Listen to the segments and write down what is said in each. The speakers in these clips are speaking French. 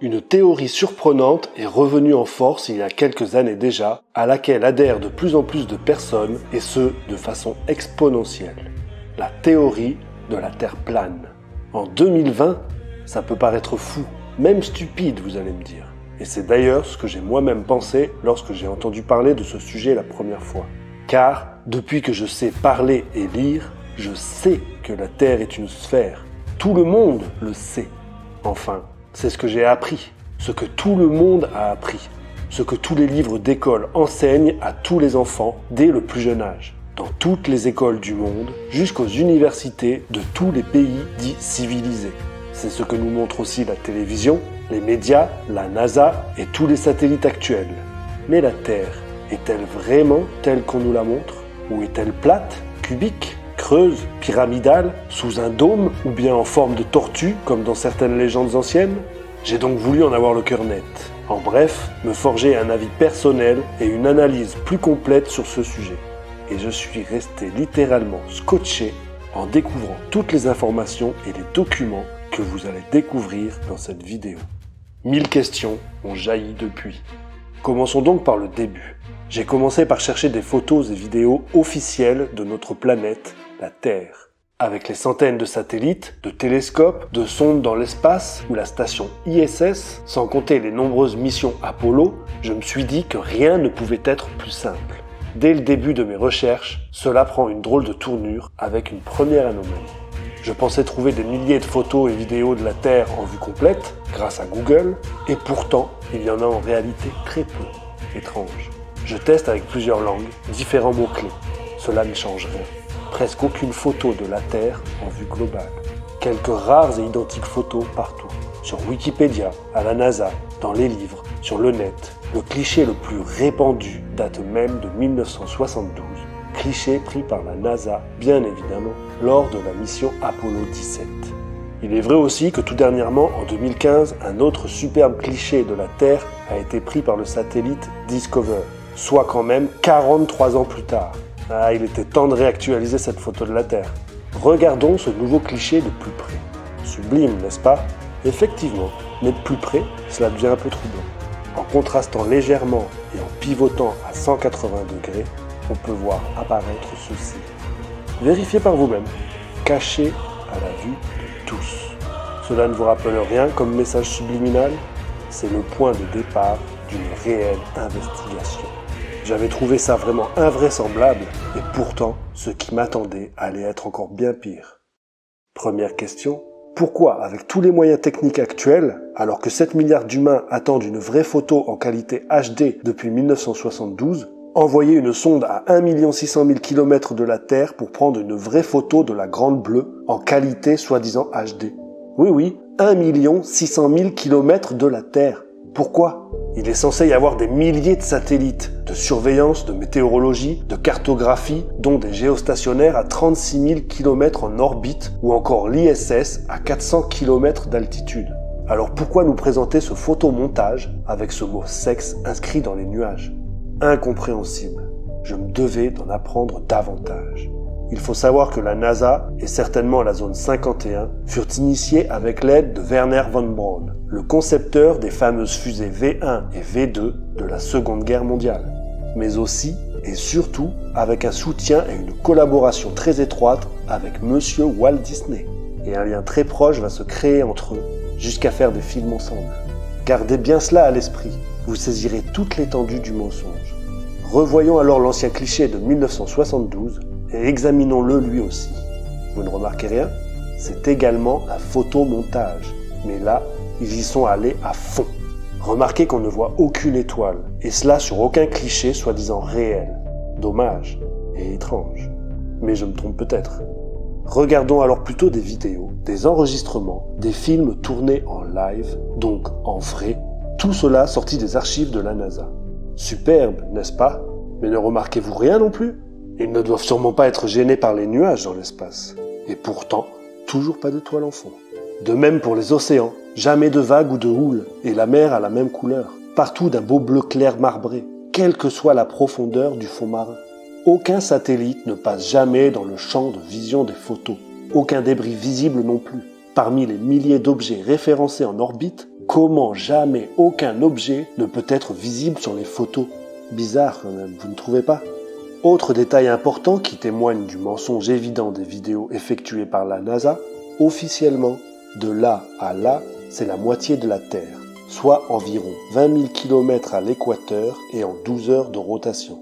Une théorie surprenante est revenue en force il y a quelques années déjà, à laquelle adhèrent de plus en plus de personnes, et ce, de façon exponentielle. La théorie de la Terre plane. En 2020, ça peut paraître fou, même stupide, vous allez me dire. Et c'est d'ailleurs ce que j'ai moi-même pensé lorsque j'ai entendu parler de ce sujet la première fois. Car, depuis que je sais parler et lire, je sais que la Terre est une sphère. Tout le monde le sait. Enfin, c'est ce que j'ai appris, ce que tout le monde a appris, ce que tous les livres d'école enseignent à tous les enfants dès le plus jeune âge, dans toutes les écoles du monde, jusqu'aux universités de tous les pays dits civilisés. C'est ce que nous montre aussi la télévision, les médias, la NASA et tous les satellites actuels. Mais la Terre est-elle vraiment telle qu'on nous la montre? Ou est-elle plate, cubique, creuse, pyramidale, sous un dôme ou bien en forme de tortue comme dans certaines légendes anciennes? J'ai donc voulu en avoir le cœur net. En bref, me forger un avis personnel et une analyse plus complète sur ce sujet. Et je suis resté littéralement scotché en découvrant toutes les informations et les documents que vous allez découvrir dans cette vidéo. 1000 questions ont jailli depuis. Commençons donc par le début. J'ai commencé par chercher des photos et vidéos officielles de notre planète, la Terre. Avec les centaines de satellites, de télescopes, de sondes dans l'espace ou la station ISS, sans compter les nombreuses missions Apollo, je me suis dit que rien ne pouvait être plus simple. Dès le début de mes recherches, cela prend une drôle de tournure avec une première anomalie. Je pensais trouver des milliers de photos et vidéos de la Terre en vue complète, grâce à Google, et pourtant, il y en a en réalité très peu. Étrange. Je teste avec plusieurs langues, différents mots-clés. Cela ne change rien. Presque aucune photo de la Terre en vue globale. Quelques rares et identiques photos partout. Sur Wikipédia, à la NASA, dans les livres, sur le net. Le cliché le plus répandu date même de 1972. Cliché pris par la NASA, bien évidemment, lors de la mission Apollo 17. Il est vrai aussi que tout dernièrement, en 2015, un autre superbe cliché de la Terre a été pris par le satellite Discover, soit quand même 43 ans plus tard. Ah, il était temps de réactualiser cette photo de la Terre. Regardons ce nouveau cliché de plus près. Sublime, n'est-ce pas? Effectivement, mais de plus près, cela devient un peu troublant. En contrastant légèrement et en pivotant à 180 degrés, on peut voir apparaître ceci. Vérifiez par vous-même, caché à la vue de tous. Cela ne vous rappelle rien comme message subliminal? C'est le point de départ d'une réelle investigation. J'avais trouvé ça vraiment invraisemblable, et pourtant, ce qui m'attendait allait être encore bien pire. Première question, pourquoi, avec tous les moyens techniques actuels, alors que 7 milliards d'humains attendent une vraie photo en qualité HD depuis 1972, envoyer une sonde à 1 600 000 km de la Terre pour prendre une vraie photo de la Grande Bleue en qualité soi-disant HD? Oui, 1 600 000 km de la Terre. Pourquoi? Il est censé y avoir des milliers de satellites, de surveillance, de météorologie, de cartographie, dont des géostationnaires à 36 000 km en orbite ou encore l'ISS à 400 km d'altitude. Alors pourquoi nous présenter ce photomontage avec ce mot sexe inscrit dans les nuages? Incompréhensible. Je me devais d'en apprendre davantage. Il faut savoir que la NASA et certainement la zone 51 furent initiés avec l'aide de Wernher von Braun, le concepteur des fameuses fusées V1 et V2 de la Seconde Guerre mondiale. Mais aussi et surtout avec un soutien et une collaboration très étroite avec Monsieur Walt Disney. Et un lien très proche va se créer entre eux, jusqu'à faire des films ensemble. Gardez bien cela à l'esprit, vous saisirez toute l'étendue du mensonge. Revoyons alors l'ancien cliché de 1972 et examinons-le lui aussi. Vous ne remarquez rien? C'est également un photomontage. Mais là, ils y sont allés à fond. Remarquez qu'on ne voit aucune étoile, et cela sur aucun cliché soi-disant réel. Dommage et étrange. Mais je me trompe peut-être. Regardons alors plutôt des vidéos, des enregistrements, des films tournés en live, donc en vrai, tout cela sorti des archives de la NASA. Superbe, n'est-ce pas? Mais ne remarquez-vous rien non plus? Ils ne doivent sûrement pas être gênés par les nuages dans l'espace. Et pourtant, toujours pas d'étoiles en fond. De même pour les océans, jamais de vagues ou de houle, et la mer a la même couleur. Partout d'un beau bleu clair marbré. quelle que soit la profondeur du fond marin. Aucun satellite ne passe jamais dans le champ de vision des photos. Aucun débris visible non plus. Parmi les milliers d'objets référencés en orbite, comment jamais aucun objet ne peut être visible sur les photos? Bizarre quand même, vous ne trouvez pas? Autre détail important qui témoigne du mensonge évident des vidéos effectuées par la NASA, officiellement, de là à là, c'est la moitié de la Terre, soit environ 20 000 km à l'équateur et en 12 heures de rotation.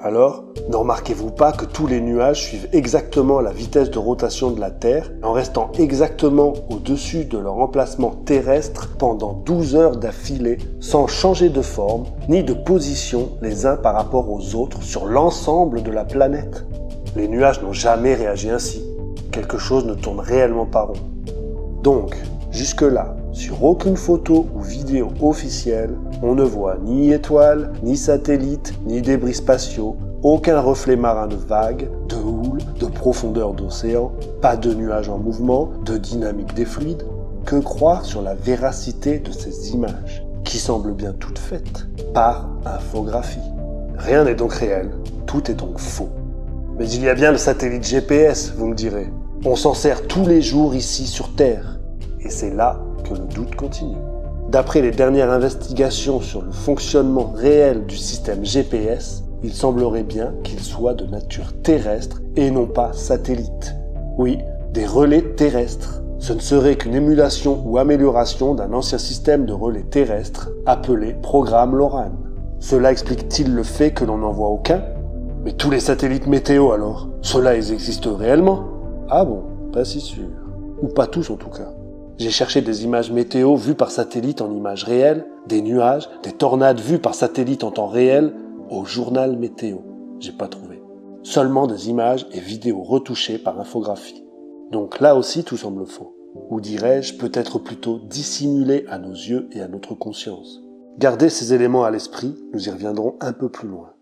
Alors, ne remarquez-vous pas que tous les nuages suivent exactement la vitesse de rotation de la Terre en restant exactement au-dessus de leur emplacement terrestre pendant 12 heures d'affilée sans changer de forme ni de position les uns par rapport aux autres sur l'ensemble de la planète? Les nuages n'ont jamais réagi ainsi. Quelque chose ne tourne réellement pas rond. Donc, jusque-là, sur aucune photo ou vidéo officielle, on ne voit ni étoiles, ni satellites, ni débris spatiaux, aucun reflet marin de vagues, de houle, de profondeur d'océan, pas de nuages en mouvement, de dynamique des fluides. Que croire sur la véracité de ces images, qui semblent bien toutes faites par infographie? Rien n'est donc réel, tout est donc faux. Mais il y a bien le satellite GPS, vous me direz. On s'en sert tous les jours ici sur Terre. Et c'est là que le doute continue. D'après les dernières investigations sur le fonctionnement réel du système GPS, il semblerait bien qu'il soit de nature terrestre et non pas satellite. Oui, des relais terrestres. Ce ne serait qu'une émulation ou amélioration d'un ancien système de relais terrestres appelé programme LORAN. Cela explique-t-il le fait que l'on n'en voit aucun? Mais tous les satellites météo alors, ceux-là ils existent réellement? Ah bon, pas si sûr. Ou pas tous en tout cas. J'ai cherché des images météo vues par satellite en images réelles, des nuages, des tornades vues par satellite en temps réel, au journal météo. J'ai pas trouvé. Seulement des images et vidéos retouchées par infographie. Donc là aussi tout semble faux. Ou dirais-je peut-être plutôt dissimulé à nos yeux et à notre conscience. Gardez ces éléments à l'esprit, nous y reviendrons un peu plus loin.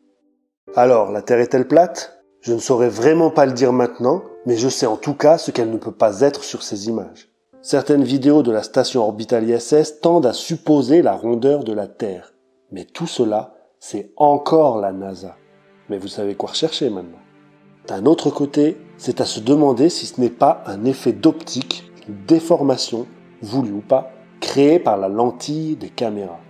Alors, la Terre est-elle plate? Je ne saurais vraiment pas le dire maintenant, mais je sais en tout cas ce qu'elle ne peut pas être sur ces images. Certaines vidéos de la station orbitale ISS tendent à supposer la rondeur de la Terre. Mais tout cela, c'est encore la NASA. Mais vous savez quoi rechercher maintenant. D'un autre côté, c'est à se demander si ce n'est pas un effet d'optique, une déformation, voulue ou pas, créée par la lentille des caméras.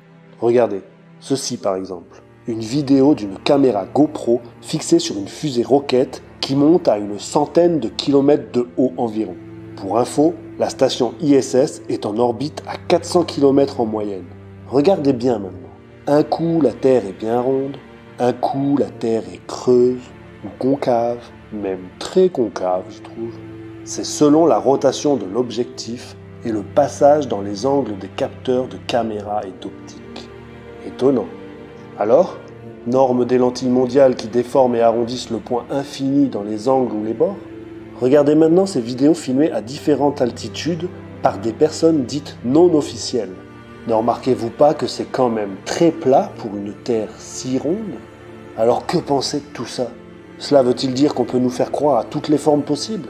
Regardez, ceci par exemple. Une vidéo d'une caméra GoPro fixée sur une fusée roquette qui monte à une centaine de kilomètres de haut environ. Pour info, la station ISS est en orbite à 400 km en moyenne. Regardez bien maintenant. Un coup, la Terre est bien ronde. Un coup, la Terre est creuse ou concave, même très concave, je trouve. C'est selon la rotation de l'objectif et le passage dans les angles des capteurs de caméra et d'optique. Étonnant. Alors, norme des lentilles mondiales qui déforment et arrondissent le point infini dans les angles ou les bords? Regardez maintenant ces vidéos filmées à différentes altitudes par des personnes dites non officielles. Ne remarquez-vous pas que c'est quand même très plat pour une Terre si ronde? Alors que penser de tout ça? Cela veut-il dire qu'on peut nous faire croire à toutes les formes possibles?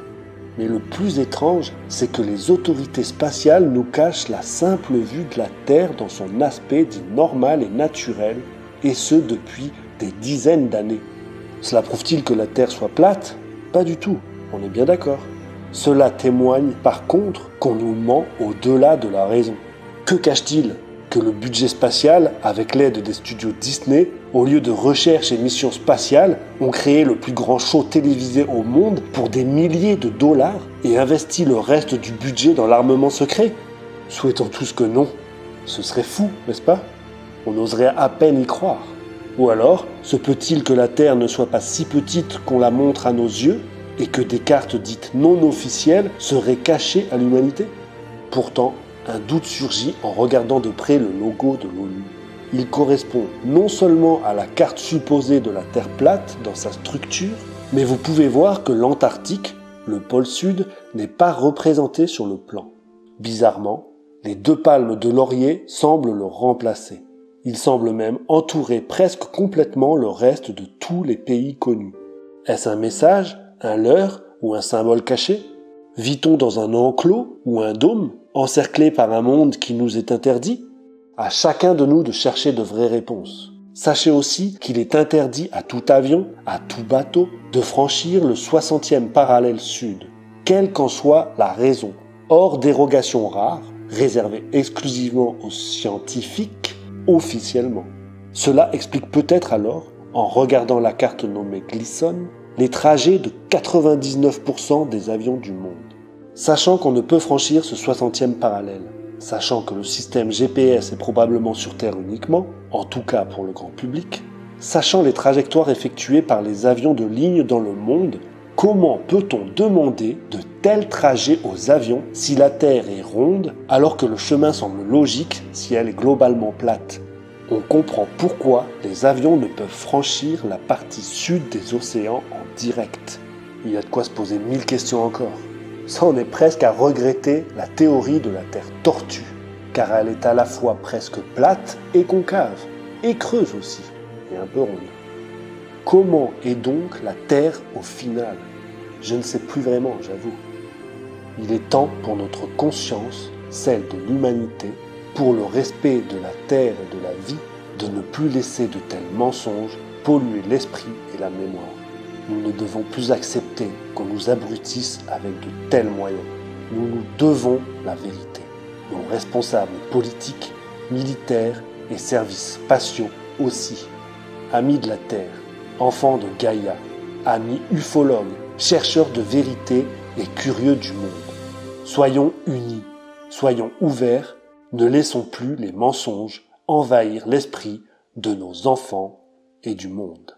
Mais le plus étrange, c'est que les autorités spatiales nous cachent la simple vue de la Terre dans son aspect dit normal et naturel, et ce depuis des dizaines d'années. Cela prouve-t-il que la Terre soit plate? Pas du tout. On est bien d'accord. Cela témoigne par contre qu'on nous ment au-delà de la raison. Que cache-t-il? Que le budget spatial, avec l'aide des studios Disney, au lieu de recherche et missions spatiales, ont créé le plus grand show télévisé au monde pour des milliers de dollars et investi le reste du budget dans l'armement secret? Souhaitons tous que non. Ce serait fou, n'est-ce pas? On oserait à peine y croire. Ou alors, se peut-il que la Terre ne soit pas si petite qu'on la montre à nos yeux et que des cartes dites non officielles seraient cachées à l'humanité? Pourtant, un doute surgit en regardant de près le logo de l'ONU. Il correspond non seulement à la carte supposée de la Terre plate dans sa structure, mais vous pouvez voir que l'Antarctique, le pôle sud, n'est pas représenté sur le plan. Bizarrement, les 2 palmes de laurier semblent le remplacer. Il semble même entourer presque complètement le reste de tous les pays connus. Est-ce un message, un leurre ou un symbole caché? Vit-on dans un enclos ou un dôme, encerclé par un monde qui nous est interdit? À chacun de nous de chercher de vraies réponses. Sachez aussi qu'il est interdit à tout avion, à tout bateau, de franchir le 60e parallèle sud, quelle qu'en soit la raison, hors dérogation rare, réservée exclusivement aux scientifiques, officiellement. Cela explique peut-être alors, en regardant la carte nommée Glisson, les trajets de 99% des avions du monde. Sachant qu'on ne peut franchir ce 60e parallèle, sachant que le système GPS est probablement sur Terre uniquement, en tout cas pour le grand public, sachant les trajectoires effectuées par les avions de ligne dans le monde, comment peut-on demander de tels trajets aux avions si la Terre est ronde alors que le chemin semble logique si elle est globalement plate? On comprend pourquoi les avions ne peuvent franchir la partie sud des océans en direct. Il y a de quoi se poser 1000 questions encore. Ça en est presque à regretter la théorie de la Terre tortue, car elle est à la fois presque plate et concave, et creuse aussi, et un peu ronde. Comment est donc la Terre au final? Je ne sais plus vraiment, j'avoue. Il est temps pour notre conscience, celle de l'humanité, pour le respect de la Terre et de la vie, de ne plus laisser de tels mensonges polluer l'esprit et la mémoire. Nous ne devons plus accepter qu'on nous abrutisse avec de tels moyens. Nous nous devons la vérité. Nos responsables politiques, militaires et services spatiaux aussi. Amis de la Terre, enfants de Gaïa, amis ufologues, chercheurs de vérité et curieux du monde. Soyons unis, soyons ouverts, ne laissons plus les mensonges envahir l'esprit de nos enfants et du monde.